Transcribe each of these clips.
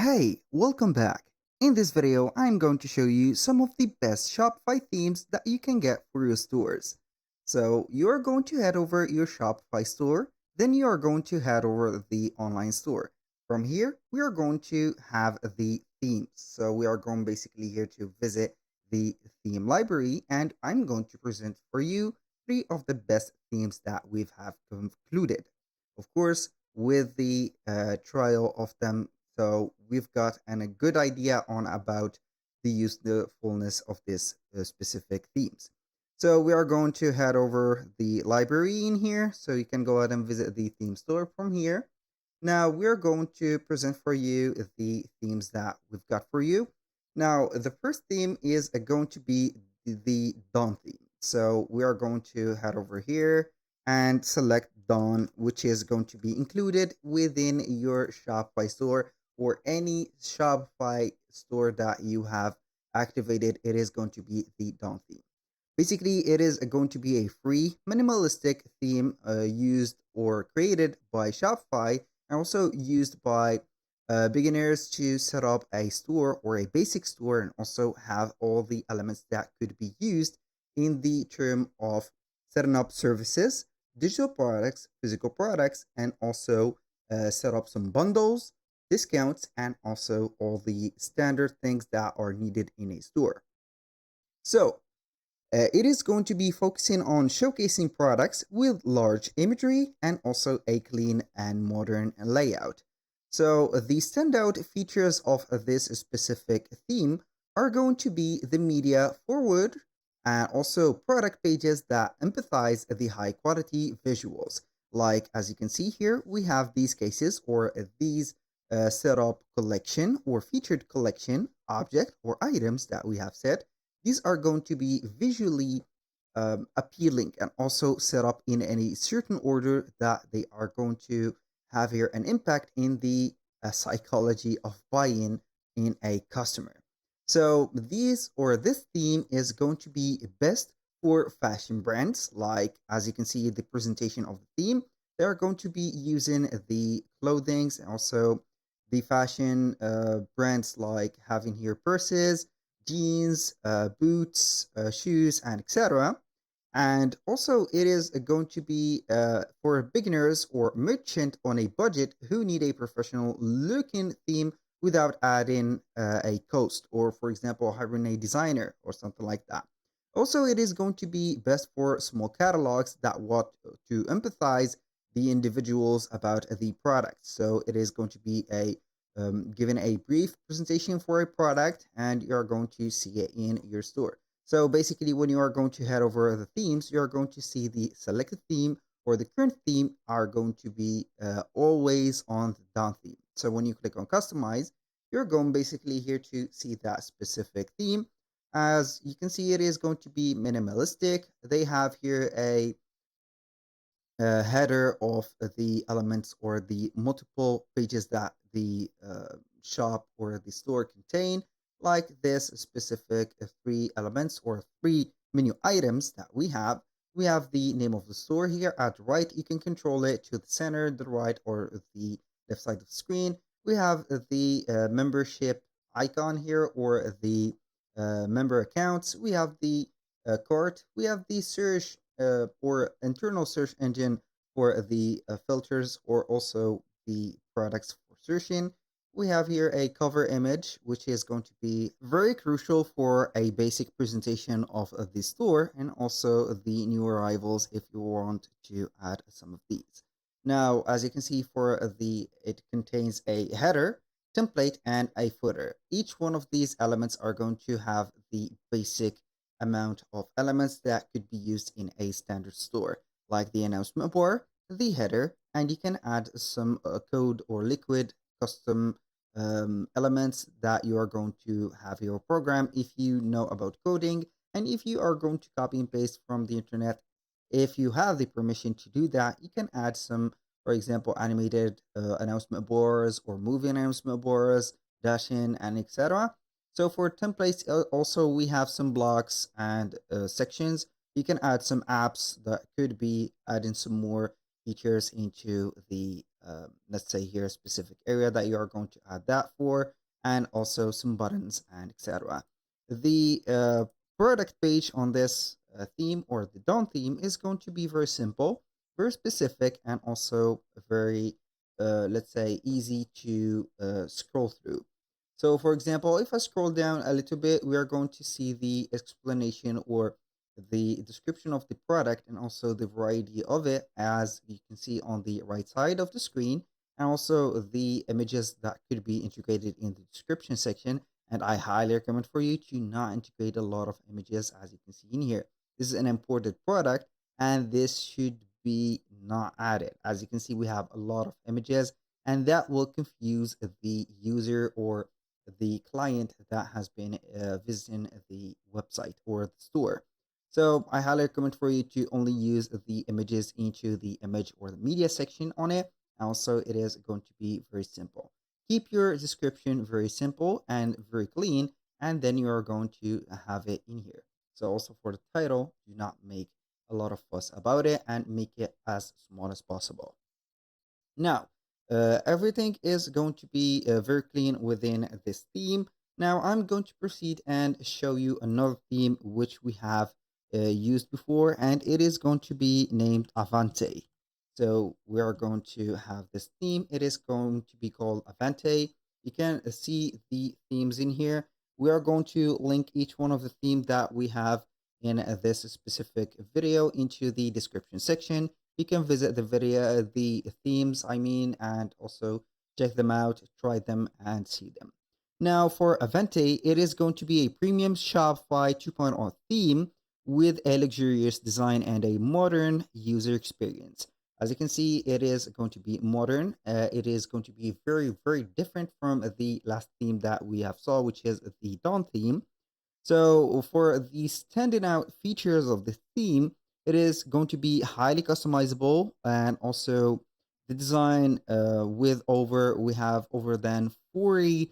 Hey, welcome back. In this video, I'm going to show you some of the best Shopify themes that you can get for your stores. So you're going to head over your Shopify store, then you are going to head over the online store. From here, we are going to have the themes. So we are going basically here to visit the theme library, and I'm going to present for you three of the best themes that we've have concluded. Of course, with the trial of them, so we've got a good idea on about the usefulness of this specific themes. So we are going to head over the library in here. So you can go ahead and visit the theme store from here. Now we're going to present for you the themes that we've got for you. Now the first theme is going to be the Dawn theme. So we are going to head over here and select Dawn, which is going to be included within your Shopify store or any Shopify store that you have activated. It is going to be the Dawn theme. Basically, it is going to be a free, minimalistic theme used or created by Shopify and also used by beginners to set up a store or a basic store and also have all the elements that could be used in the term of setting up services, digital products, physical products, and also set up some bundles, discounts, and also all the standard things that are needed in a store. So, it is going to be focusing on showcasing products with large imagery and also a clean and modern layout. So the standout features of this specific theme are going to be the media forward and also product pages that empathize the high quality visuals. Like as you can see here, we have these cases or these setup collection or featured collection object or items that we have set. These are going to be visually appealing and also set up in any certain order that they are going to have here an impact in the psychology of buying in a customer. So this theme is going to be best for fashion brands. Like as you can see the presentation of the theme, they are going to be using the clothings and also the fashion brands like having here purses, jeans, boots, shoes, and etc. And also, it is going to be for beginners or merchant on a budget who need a professional looking theme without adding a cost, or for example, hiring a designer or something like that. Also, it is going to be best for small catalogs that want to empathize the individuals about the product. So it is going to be a given a brief presentation for a product and you're going to see it in your store. So basically, when you are going to head over the themes, you're going to see the selected theme or the current theme are going to be always on the Dawn theme. So when you click on customize, you're going basically here to see that specific theme. As you can see, it is going to be minimalistic. They have here a header of the elements or the multiple pages that the shop or the store contain, like this specific three elements or three menu items that we have. We have the name of the store here at the right. You can control it to the center, the right, or the left side of the screen. We have the membership icon here or the member accounts. We have the cart. We have the search or internal search engine for the filters or also the products for searching. We have here a cover image, which is going to be very crucial for a basic presentation of the store and also the new arrivals if you want to add some of these. Now, as you can see it contains a header, template, and a footer. Each one of these elements are going to have the basic amount of elements that could be used in a standard store, like the announcement bar, the header, and you can add some code or liquid custom elements that you are going to have your program if you know about coding and if you are going to copy and paste from the internet. If you have the permission to do that, you can add some, for example, animated announcement boards or movie announcement boards, dashing, and etc. So for templates, also we have some blocks and sections. You can add some apps that could be adding some more features into the let's say here, a specific area that you are going to add that for, and also some buttons and etc. The product page on this theme or the Dawn theme is going to be very simple, very specific, and also very, let's say, easy to scroll through. So, for example, if I scroll down a little bit, we are going to see the explanation or the description of the product and also the variety of it, as you can see on the right side of the screen, and also the images that could be integrated in the description section. And I highly recommend for you to not integrate a lot of images, as you can see in here. This is an imported product, and this should be not added. As you can see, we have a lot of images, and that will confuse the user or the client that has been visiting the website or the store. So I highly recommend for you to only use the images into the image or the media section on it. Also, it is going to be very simple. Keep your description very simple and very clean, and then you are going to have it in here. So also for the title, do not make a lot of fuss about it and make it as small as possible. Now, everything is going to be very clean within this theme. Now, I'm going to proceed and show you another theme which we have used before, and it is going to be named Avante. So we are going to have this theme. It is going to be called Avante. You can see the themes in here. We are going to link each one of the themes that we have in this specific video into the description section. You can visit the video, the themes, I mean, and also check them out, try them, and see them. Now, for Avente, it is going to be a premium Shopify 2.0 theme with a luxurious design and a modern user experience. As you can see, it is going to be modern. It is going to be very, very different from the last theme that we have saw, which is the Dawn theme. So for the standing out features of the theme, it is going to be highly customizable, and also the design we have over than 40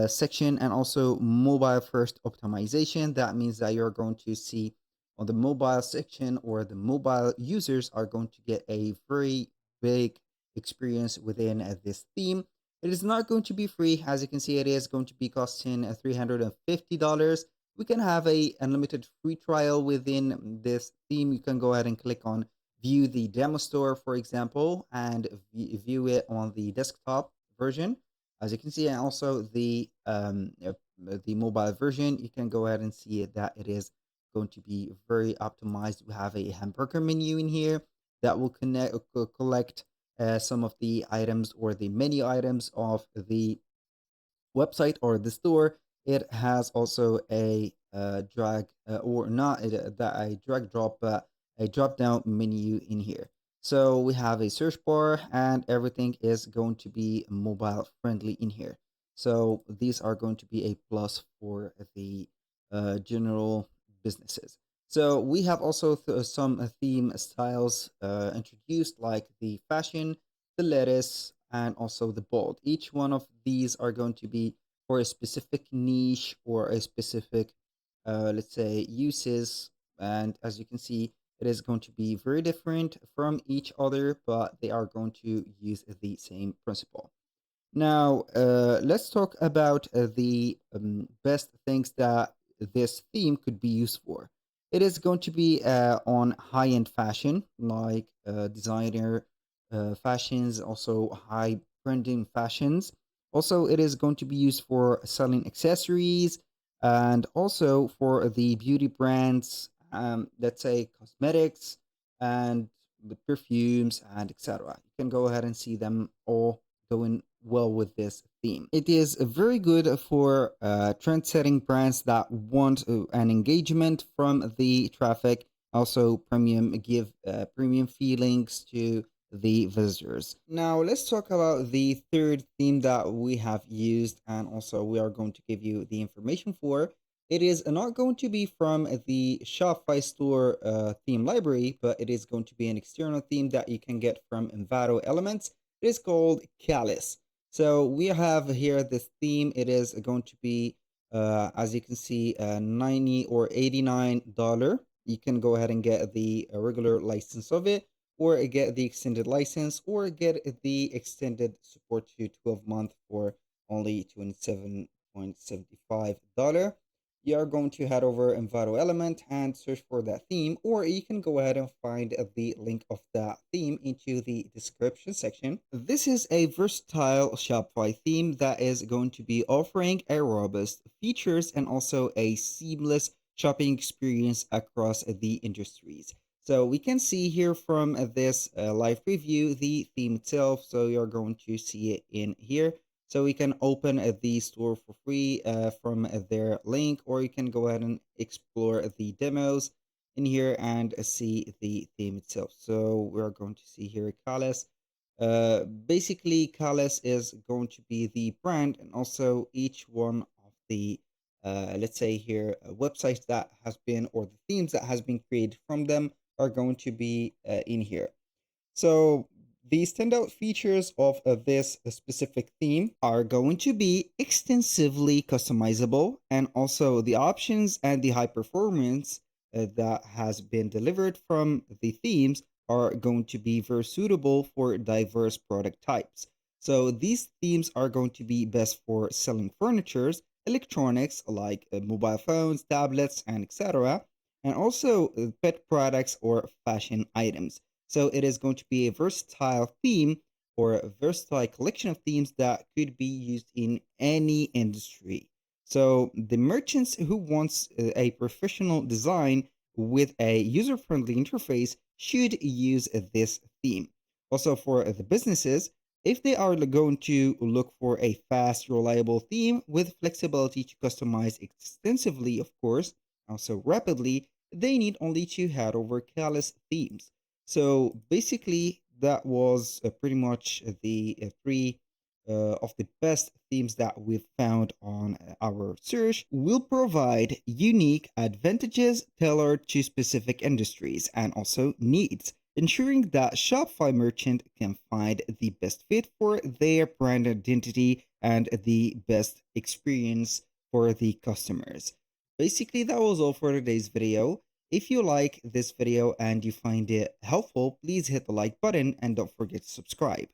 section, and also mobile first optimization. That means that you're going to see on the mobile section, or the mobile users are going to get a very big experience within this theme. It is not going to be free. As you can see, it is going to be costing $350. We can have a unlimited free trial within this theme. You can go ahead and click on view the demo store, for example, and view it on the desktop version. As you can see, and also the mobile version, you can go ahead and see it, that it is going to be very optimized. We have a hamburger menu in here that will collect some of the items or the menu items of the website or the store. It has also a drag or not a drag drop, but a drop down menu in here. So we have a search bar, and everything is going to be mobile friendly in here. So these are going to be a plus for the general businesses. So we have also some theme styles introduced, like the fashion, the lettuce, and also the bold. Each one of these are going to be for a specific niche or a specific, let's say, uses. And as you can see, it is going to be very different from each other, but they are going to use the same principle. Now, let's talk about the best things that this theme could be used for. It is going to be on high end fashion, like designer fashions, also high trending fashions. Also, it is going to be used for selling accessories, and also for the beauty brands, let's say cosmetics and the perfumes and etc. You can go ahead and see them all going well with this theme. It is very good for trend-setting brands that want an engagement from the traffic. Also, give premium feelings to the visitors. Now, let's talk about the third theme that we have used, and also we are going to give you the information for. It is not going to be from the Shopify store theme library, but it is going to be an external theme that you can get from Envato Elements. It is called Callus. So we have here this theme. It is going to be, as you can see, $90 or $89. You can go ahead and get the regular license of it. or get the extended license, or get the extended support to 12-month for only $27.75. You are going to head over Envato Element and search for that theme, or you can go ahead and find the link of that theme into the description section. This is a versatile Shopify theme that is going to be offering a robust features and also a seamless shopping experience across the industries. So we can see here from this live preview the theme itself. So you're going to see it in here. So we can open the store for free from their link, or you can go ahead and explore the demos in here and see the theme itself. So we're going to see here Callus. Basically, Callus is going to be the brand, and also each one of the let's say here websites that has been, or the themes that has been created from them, are going to be in here. So the standout features of this specific theme are going to be extensively customizable, and also the options and the high performance that has been delivered from the themes are going to be very suitable for diverse product types. So these themes are going to be best for selling furnitures, electronics like mobile phones, tablets, and etc., and also pet products or fashion items. So it is going to be a versatile theme, or a versatile collection of themes that could be used in any industry. So the merchants who wants a professional design with a user-friendly interface should use this theme. Also for the businesses, if they are going to look for a fast, reliable theme with flexibility to customize extensively, of course, also rapidly, they need only to head over Callus Themes. So basically, that was pretty much the three of the best themes that we've found on our search. Will provide unique advantages tailored to specific industries and also needs, ensuring that Shopify merchant can find the best fit for their brand identity and the best experience for the customers. Basically, that was all for today's video. If you like this video and you find it helpful, please hit the like button and don't forget to subscribe.